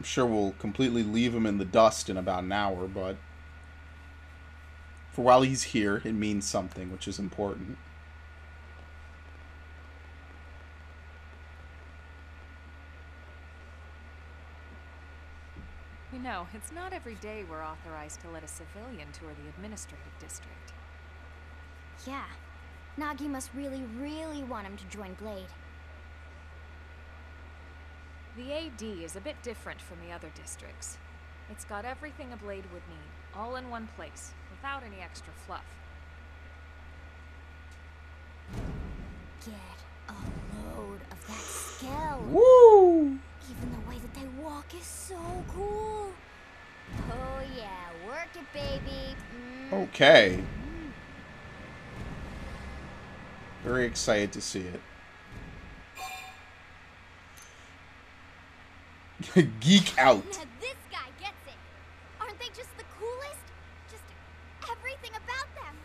sure we'll completely leave him in the dust in about an hour, but for while he's here, it means something, which is important. You know, it's not every day we're authorized to let a civilian tour the administrative district. Yeah. Nagi must really, really want him to join Blade. The AD is a bit different from the other districts. It's got everything a Blade would need, all in one place, without any extra fluff. Get a load of that scale. Woo! Even the way that they walk is so cool. Oh yeah, work it, baby. Okay. Very excited to see it. Geek out. Now this guy gets it. Aren't they just the coolest? Just everything about them.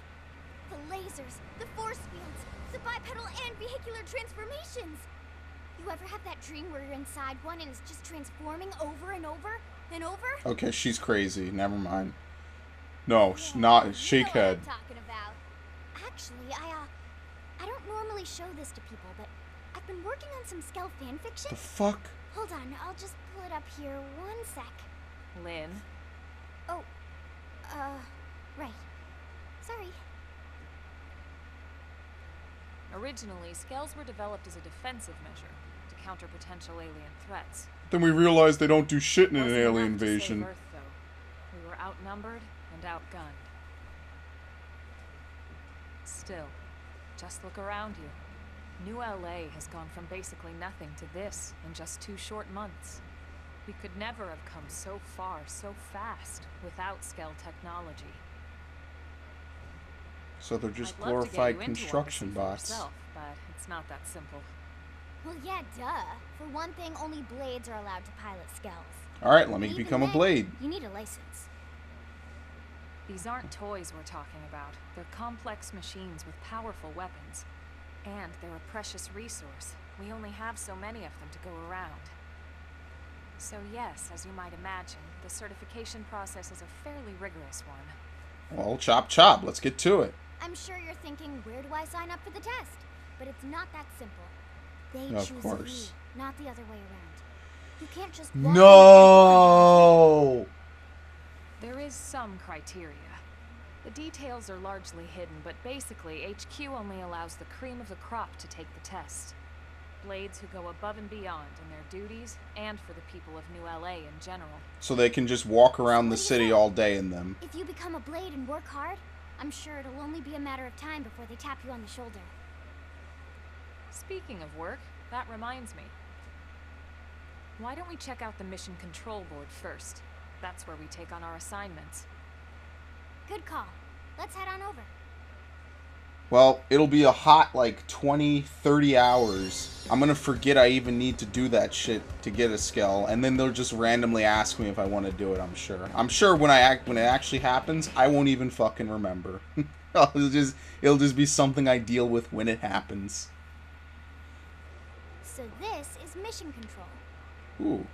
The lasers, the force fields, the bipedal and vehicular transformations. You ever have that dream where you're inside one and it's just transforming over and over and over? Okay, she's crazy. Never mind. No, not shake head. What I'm talking about. Actually, I don't normally show this to people, but I've been working on some Skell fanfiction. The fuck? Hold on, I'll just pull it up here. 1 sec. Lynn? Oh, right. Sorry. Originally, scales were developed as a defensive measure to counter potential alien threats. Then we realized they don't do shit in an Wasn't alien enough to save invasion. Earth, though. We were outnumbered and outgunned. Still, just look around you. New LA has gone from basically nothing to this in just 2 short months. We could never have come so far, so fast, without Skell technology. So they're just I'd love to get glorified you into one to construction see for bots. yourself, but it's not that simple. Well, yeah, duh. For one thing, only Blades are allowed to pilot Skells. Alright, let me And even become a then, Blade. You need a license. These aren't toys we're talking about. They're complex machines with powerful weapons. And they're a precious resource. We only have so many of them to go around. So yes, as you might imagine, the certification process is a fairly rigorous one. Well, chop chop, let's get to it. I'm sure you're thinking, where do I sign up for the test? But it's not that simple. They Of choose course. you, not the other way around. You can't just walk No! There is some criteria. The details are largely hidden, but basically, HQ only allows the cream of the crop to take the test. Blades who go above and beyond in their duties, and for the people of New LA in general. So they can just walk around the city all day in them. If you become a Blade and work hard, I'm sure it'll only be a matter of time before they tap you on the shoulder. Speaking of work, that reminds me. Why don't we check out the mission control board first? That's where we take on our assignments. Good call. Let's head on over. Well, it'll be a hot, like, 20, 30 hours. I'm gonna forget I even need to do that shit to get a skill, and then they'll just randomly ask me if I want to do it, I'm sure. I'm sure when it actually happens, I won't even fucking remember. it'll just be something I deal with when it happens. So this is mission control. Ooh.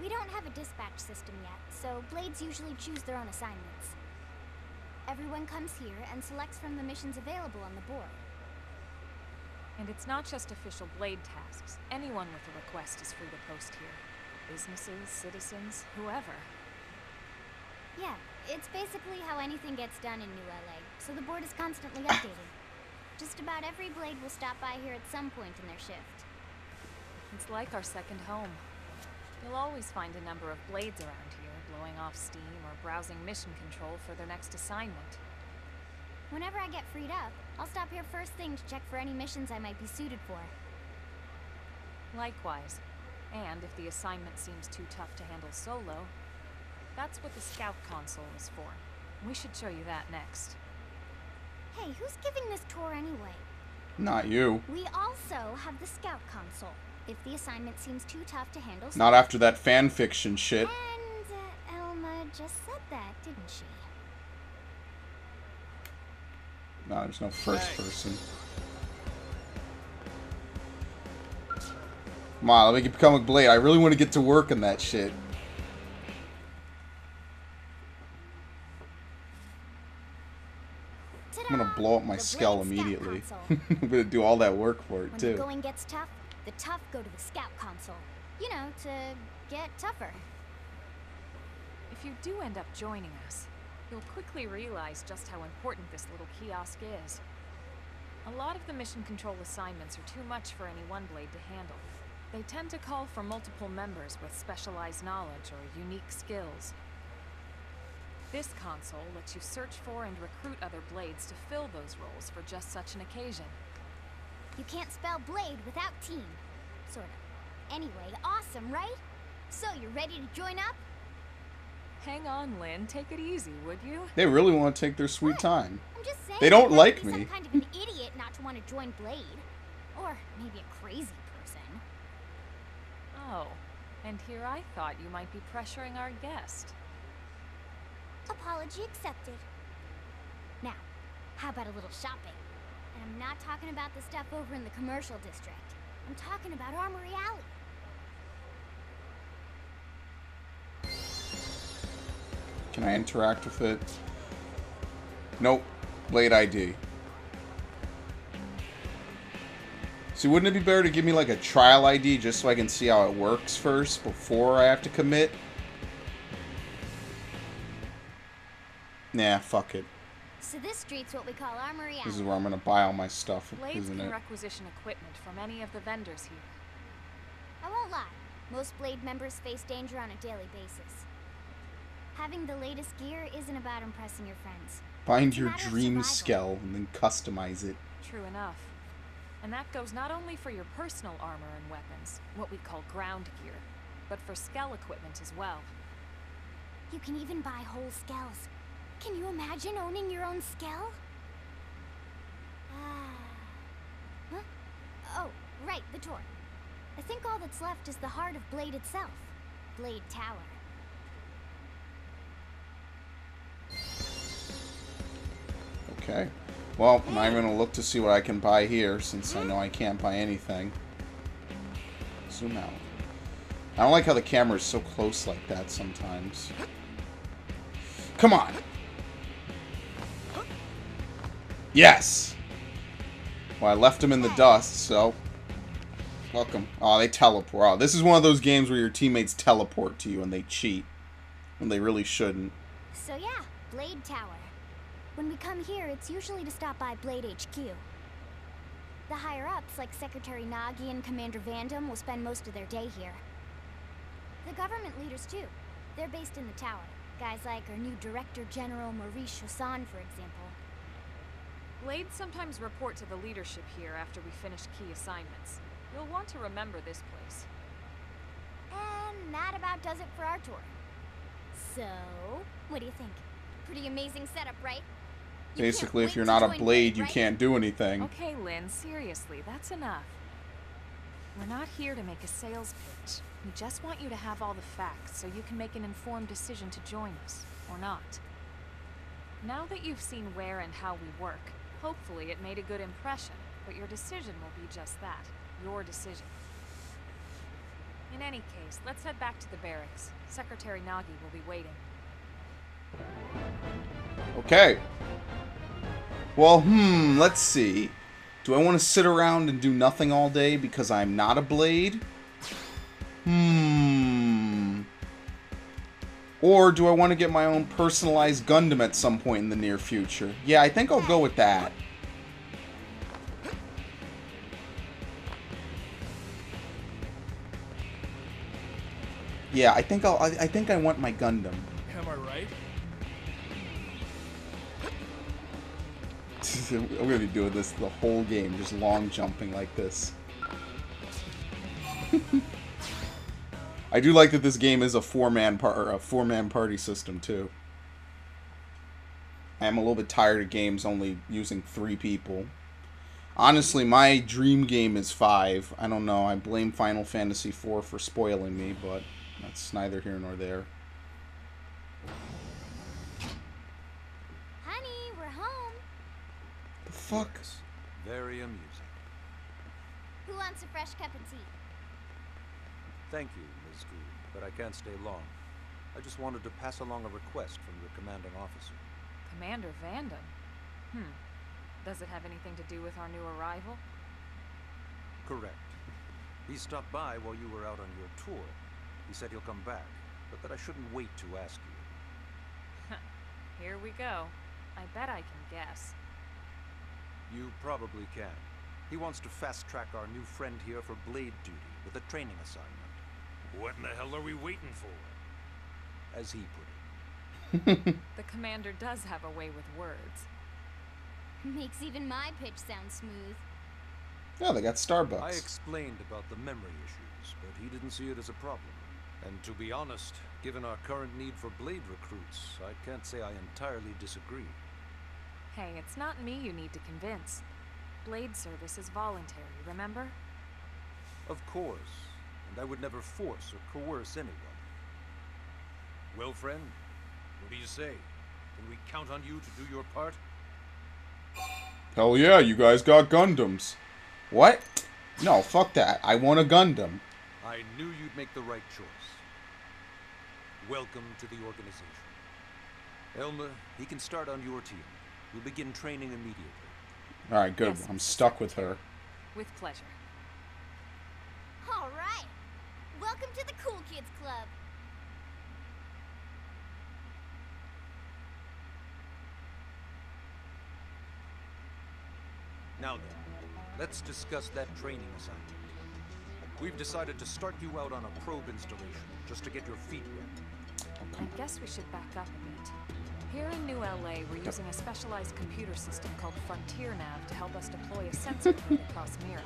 We don't have a dispatch system yet, so Blades usually choose their own assignments. Everyone comes here and selects from the missions available on the board. And it's not just official Blade tasks. Anyone with a request is free to post here. Businesses, citizens, whoever. Yeah, it's basically how anything gets done in New LA, so the board is constantly updated. Just about every Blade will stop by here at some point in their shift. It's like our second home. You'll always find a number of Blades around here, blowing off steam or browsing mission control for their next assignment. Whenever I get freed up, I'll stop here first thing to check for any missions I might be suited for. Likewise. And if the assignment seems too tough to handle solo, that's what the scout console is for. We should show you that next. Hey, who's giving this tour anyway? Not you. We also have the scout console. If the assignment seems too tough to handle... Not after that fan fiction shit. And Elma just said that, didn't she? No, there's no first person. Come on, let me become a Blade. I really want to get to work on that shit. blow up my the skull Blade immediately. Scout I'm gonna do all that work for it When too. the going gets tough, the tough go to the scout console. You know, to get tougher. If you do end up joining us, you'll quickly realize just how important this little kiosk is. A lot of the mission control assignments are too much for any one blade to handle. They tend to call for multiple members with specialized knowledge or unique skills. This console lets you search for and recruit other blades to fill those roles for just such an occasion. You can't spell blade without team. Sort of. Anyway, awesome, right? So, you're ready to join up? Hang on, Lynn. Take it easy, would you? They really want to take their sweet What? time. I'm just saying. They don't you like have to be me. some kind of an idiot not to want to join Blade. Or maybe a crazy person. Oh, and here I thought you might be pressuring our guest. Apology accepted. Now, how about a little shopping? And I'm not talking about the stuff over in the commercial district. I'm talking about Armory Alley. Can I interact with it? Nope. Blade ID. See, wouldn't it be better to give me like a trial ID just so I can see how it works first before I have to commit? Nah, fuck it. So this street's what we call Armory Alley. This is where I'm gonna buy all my stuff, Blades isn't can it? requisition equipment from any of the vendors here. I won't lie. Most Blade members face danger on a daily basis. Having the latest gear isn't about impressing your friends. Find It's a your matter of dream survival. skell and then customize it. True enough. And that goes not only for your personal armor and weapons, what we call ground gear, but for skell equipment as well. You can even buy whole skells. Can you imagine owning your own skell? Huh? Oh, right, the tour. I think all that's left is the heart of Blade itself. Blade Tower. Okay. Well, now I'm gonna look to see what I can buy here, since I know I can't buy anything. Zoom out. I don't like how the camera is so close like that sometimes. Come on! Yes! Well, I left him in the dust, so... Welcome. Oh, they teleport. Oh, this is one of those games where your teammates teleport to you and they cheat. When they really shouldn't. So yeah, Blade Tower. When we come here, it's usually to stop by Blade HQ. The higher-ups, like Secretary Nagi and Commander Vandam, will spend most of their day here. The government leaders, too. They're based in the tower. Guys like our new Director General Maurice Chassan, for example. Blades sometimes report to the leadership here after we finish key assignments. You'll want to remember this place. And that about does it for our tour. So, what do you think? Pretty amazing setup, right? You can't Basically, if wait you're to not a join blade, you right? can't do anything. Okay, Lynn, seriously, that's enough. We're not here to make a sales pitch. We just want you to have all the facts so you can make an informed decision to join us, or not. Now that you've seen where and how we work, hopefully it made a good impression, but your decision will be just that, your decision. In any case, let's head back to the barracks. Secretary Nagi will be waiting. Okay. Well, let's see. Do I want to sit around and do nothing all day because I'm not a blade? Or do I want to get my own personalized Gundam at some point in the near future? Yeah, I think I'll go with that. Yeah, I think I want my Gundam. Am I right? I'm gonna be doing this the whole game, just long jumping like this. I do like that this game is a four-man party system too. I am a little bit tired of games only using 3 people. Honestly, my dream game is 5. I don't know. I blame Final Fantasy IV for spoiling me, but that's neither here nor there. Honey, we're home. The fuck? Yes, very amusing. Who wants a fresh cup of tea? Thank you, Ms. Gould, but I can't stay long. I just wanted to pass along a request from your commanding officer. Commander Vandam? Does it have anything to do with our new arrival? Correct. He stopped by while you were out on your tour. He said he'll come back, but that I shouldn't wait to ask you. Here we go. I bet I can guess. You probably can. He wants to fast-track our new friend here for blade duty with a training assignment. What in the hell are we waiting for? As he put it. The commander does have a way with words. Makes even my pitch sound smooth. Yeah, they got Starbucks. I explained about the memory issues, but he didn't see it as a problem. And to be honest, given our current need for blade recruits, I can't say I entirely disagree. Hey, it's not me you need to convince. Blade service is voluntary, remember? Of course, and I would never force or coerce anyone. Well, friend, what do you say? Can we count on you to do your part? Hell yeah, you guys got Gundams. What? No, fuck that. I want a Gundam. I knew you'd make the right choice. Welcome to the organization. Elma, he can start on your team. We'll begin training immediately. Alright, good. Yes, I'm stuck with her. With pleasure. All right. Welcome to the Cool Kids Club. Now then, let's discuss that training assignment. We've decided to start you out on a probe installation, just to get your feet wet. I guess we should back up a bit. Here in New LA, we're using a specialized computer system called Frontier Nav to help us deploy a sensor grid across Mira.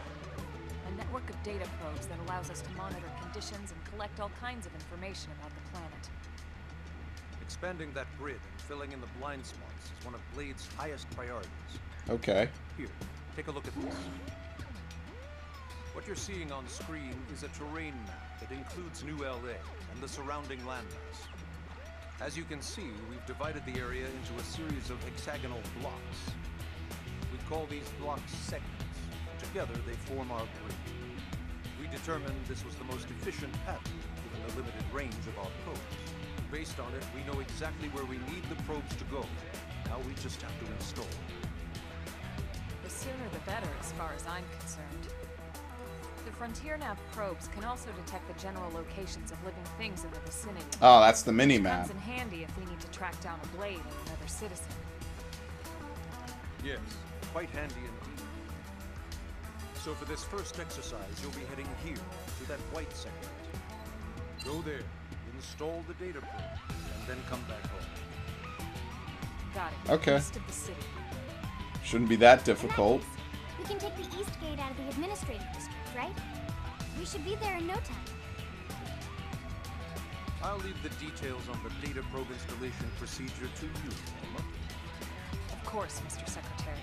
A network of data probes that allows us to monitor conditions and collect all kinds of information about the planet. Expanding that grid and filling in the blind spots is one of Blade's highest priorities. Okay. Here, take a look at this. What you're seeing on screen is a terrain map that includes New LA and the surrounding landmass. As you can see, we've divided the area into a series of hexagonal blocks. We call these blocks segments. Together, they form our grid. We determined this was the most efficient pattern, given the limited range of our probes. Based on it, we know exactly where we need the probes to go. Now we just have to install. The sooner the better, as far as I'm concerned. The Frontier Nav probes can also detect the general locations of living things in the vicinity. Oh, that's the Which mini-map. comes in handy if we need to track down a blade or another citizen. Yes, quite handy indeed. So for this first exercise, you'll be heading here, to that white segment. Go there, install the data probe, and then come back home. Got it. Okay. East of the city. Shouldn't be that difficult. Nice. We can take the east gate out of the administrative district, right? We should be there in no time. I'll leave the details on the data probe installation procedure to you, Elma. Of course, Mr. Secretary.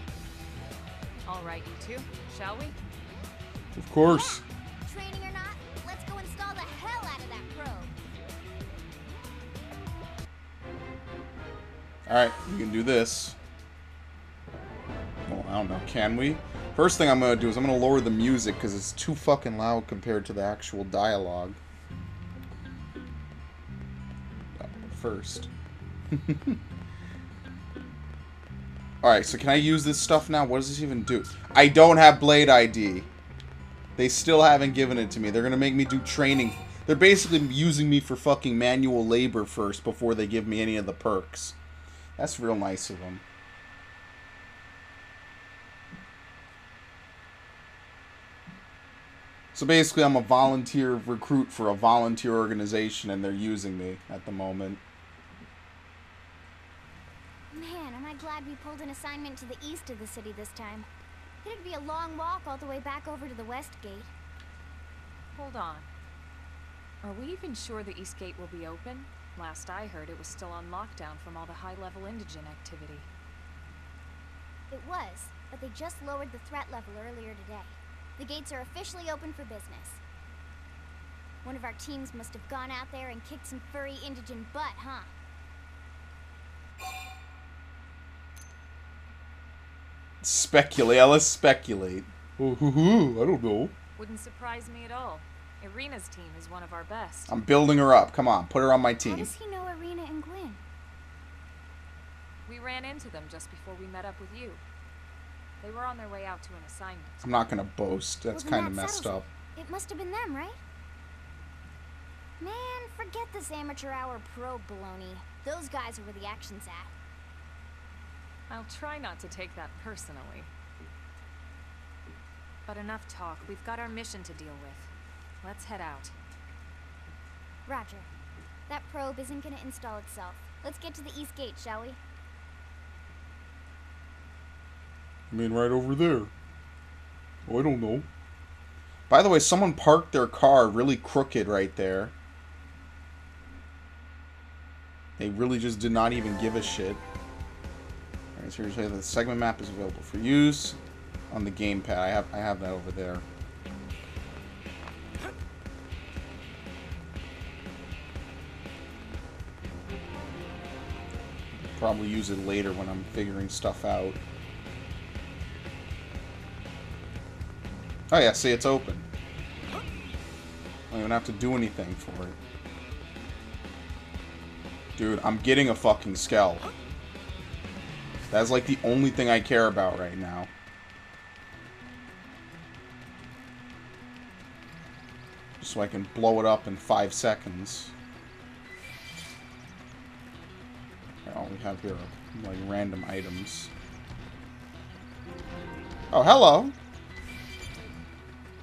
All right, you two, shall we? Of course. Yeah. Training or not, let's go install the hell out of that probe. Alright, we can do this. Well, I don't know. Can we? First thing I'm going to do is I'm going to lower the music because it's too fucking loud compared to the actual dialogue. First. Alright, so can I use this stuff now? What does this even do? I don't have Blade ID. They still haven't given it to me. They're going to make me do training. They're basically using me for fucking manual labor first before they give me any of the perks. That's real nice of them. So basically, I'm a volunteer recruit for a volunteer organization, and they're using me at the moment. Man, am I glad we pulled an assignment to the east of the city this time. It'd be a long walk all the way back over to the west gate. Hold on. Are we even sure the East Gate will be open? Last I heard, it was still on lockdown from all the high-level indigent activity. It was, but they just lowered the threat level earlier today. The gates are officially open for business. One of our teams must have gone out there and kicked some furry indigent butt, huh? Speculate. Let's speculate. I don't know. Wouldn't surprise me at all. Irina's team is one of our best. I'm building her up. Come on, put her on my How team. does he know Irina and Gwen? We ran into them just before we met up with you. They were on their way out to an assignment. I'm not gonna boast. That's Well, then kind of that messed settles up. It must have been them, right? Man, forget this amateur hour pro baloney. Those guys are where the action's at. I'll try not to take that personally. But enough talk. We've got our mission to deal with. Let's head out. Roger. That probe isn't gonna install itself. Let's get to the east gate, shall we? I mean, right over there. Oh, I don't know. By the way, someone parked their car really crooked right there. They really just did not even give a shit. Alright, so here's how the segment map is available for use on the gamepad. I have that over there. Probably use it later when I'm figuring stuff out. Oh yeah, see, it's open. I don't even have to do anything for it. Dude, I'm getting a fucking Skell. That's like the only thing I care about right now. Just so I can blow it up in 5 seconds. All we have here are like random items. Oh, hello!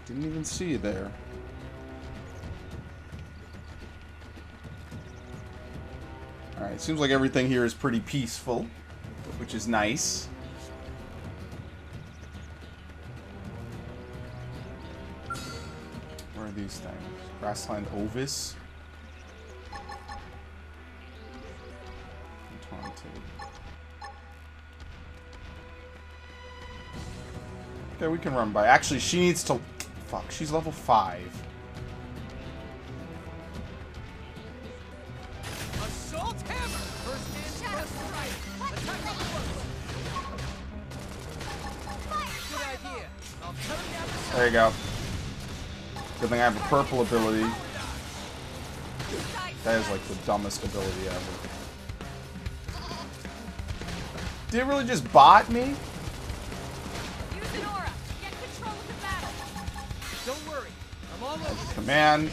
Didn't even see you there. Alright, seems like everything here is pretty peaceful, which is nice. Where are these things? Grassland Ovis? Okay, we can run by. Actually, she needs to... Fuck, she's level 5. Assault hammer! First hand press right. Attack the Good idea. I'll cut him down the There you go. Good thing I have a purple ability. That is like the dumbest ability ever. Did it really just bot me? Use an aura. Get control of the battle. Don't worry. I'm all over. Command.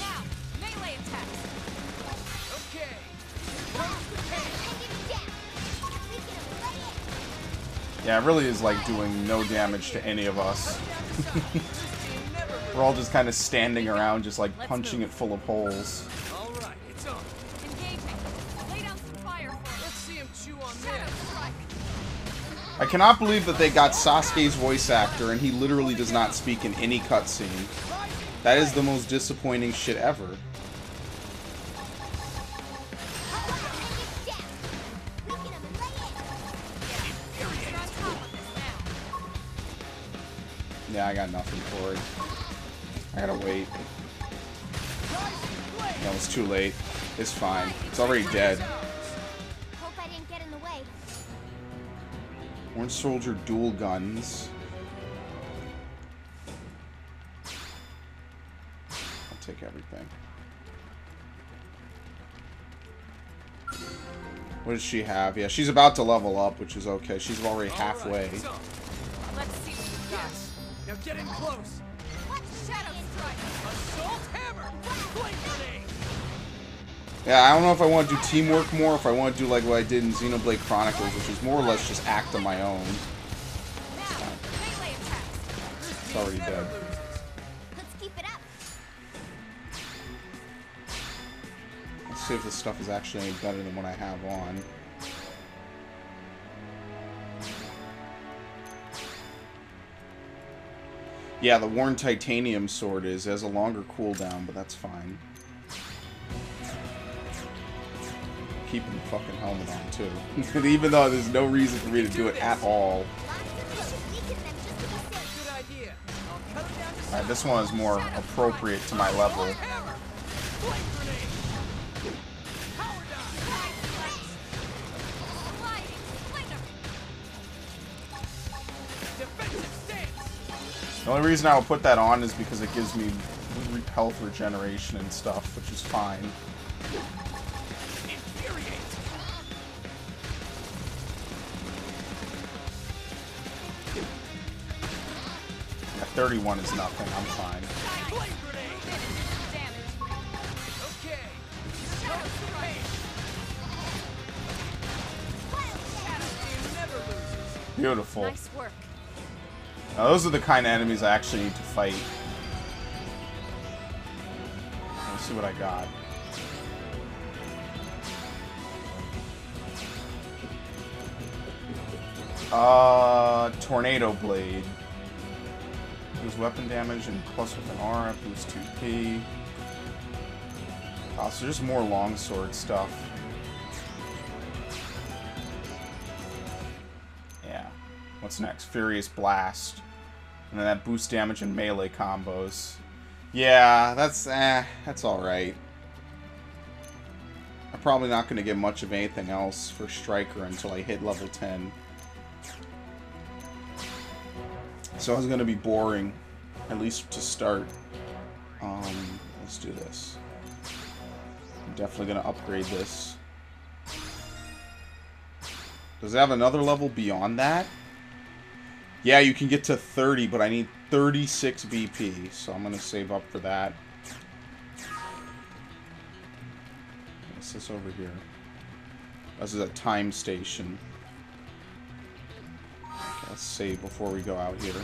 Now, melee attacks. Okay. Yeah, it really is like doing no damage to any of us. We're all just kind of standing around, just like punching it full of holes. All right, it's on. Engaging. Lay down some fire for us. Let's see him chew on Shadow this. strike. I cannot believe that they got Sasuke's voice actor and he literally does not speak in any cutscene. That is the most disappointing shit ever. Yeah, I got nothing for it. I gotta wait. That was too late. It's fine. It's already dead. Hope I didn't get in the way. Orange Soldier dual guns. I'll take everything. What does she have? Yeah, she's about to level up, which is okay. She's already halfway. It's on. Let's see what we've got. Yes. Now get in close. Shadow strike. Assault hammer. Blade grenade. Yeah, I don't know if I want to do teamwork more, if I want to do like what I did in Xenoblade Chronicles, which is more or less just act on my own. Now, melee attacks. It's already dead. Let's keep it up. Let's see if this stuff is actually any better than what I have on. Yeah, the Worn Titanium sword has a longer cooldown, but that's fine. Keeping the fucking helmet on, too. Even though there's no reason for me to do it at all. Good idea. I'll cut him down to Alright, this one is more appropriate to my level. hammer. Blade grenade. Power dive. Defensive stance. The only reason I would put that on is because it gives me health regeneration and stuff, which is fine. Infuriate. 31 is nothing. I'm fine. Beautiful. Nice work. Now, those are the kind of enemies I actually need to fight. Let's see what I got. Tornado Blade. Boost weapon damage and plus with an aura. Boost 2p. So just more longsword stuff. Yeah. What's next? Furious Blast. And then that boosts damage and melee combos. Yeah, that's alright. I'm probably not going to get much of anything else for Striker until I hit level 10. So it's going to be boring, at least to start. Let's do this. I'm definitely going to upgrade this. Does it have another level beyond that? Yeah, you can get to 30, but I need 36 BP, so I'm going to save up for that. What's this over here? This is a time station. Okay, let's save before we go out here.